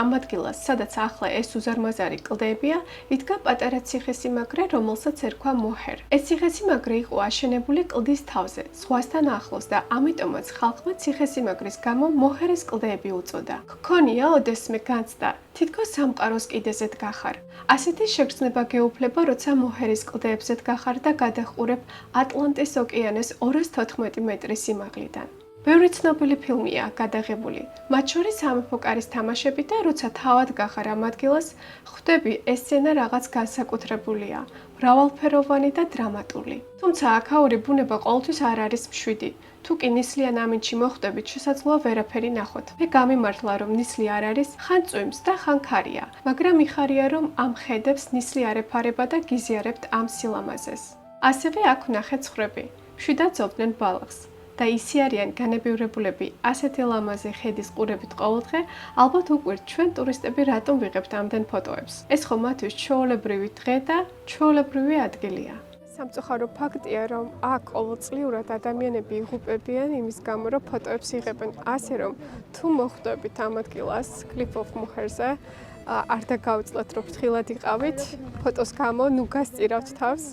ამ ადგილას, სადაც ახლა ეს უზარმაზარი კლდებია, იდგა პატარა ციხესიმაგრე, რომელსაც ერქვა მოჰერ. ეს ციხესიმაგრე იყო აშენებული კლდის თავზე, ზღვასთან ახლოს და ამიტომაც ხალხმა ციხესიმაგრის გამო მოჰერის კლდეები უწოდა. ჰქონია ოდესმე განცდა, თითქოს სამყაროს კიდეზედ გახარ. ასეთი შეგრძნება გეუფლება, როცა მოჰერის კლდეებზედ გახარ და გადაჰყურებ ატლანტის ოკეანეს 214 მეტრის სიმაღლიდან. ბევრი ცნობილი ფილმია გადაღებული, მათ შორის სამეფო კარის თამაშები და როცა თავად გახარ ამ ადგილას, ხვდები ეს სცენა რაღაც განსაკუთრებულია, მრავალფეროვანი და დრამატული. თუმცა აქაური ბუნება ყოველთვის არ არის მშვიდი. თუ კი ნისლიან ამინდში მოხვდებით, შესაძლოა ვერაფერი ნახოთ. მე გამიმართლა, რომ ნისლი არ არის, ხან წვიმს და ხან ქარია, მაგრამ მიხარია, რომ ამ ხედებს ნისლი არ ეფარება და გიზიარებთ ამ სილამაზეს. ასევე აქ ვნახეთ ცხვრები, მშვიდად ძოვდნენ ბალახს. და ისი არიან განებივრებულები ასეთი ლამაზი ხედის ყურებით ყოველდღე, ალბათ უკვირთ ჩვენ ტურისტები რატომ ვიღებთ ამდენ ფოტოებს. ეს ხო მათთვის ჩვეულებრივი დღე და ჩვეულებრივი ადგილია. სამწუხარო ფაქტია, რომ აქ ყოველწლიურად ადამიანები იღუპებიან იმის გამო, რომ ფოტოებს იღებენ. ასე რომ, თუ მოხვდებით ამ ადგილას, Cliff of Moher's-ზე, არ დაგავიწყდეთ, რომ ფრთხილად იყავით, ფოტოს გამო, ნუ გასწირავთ თავს.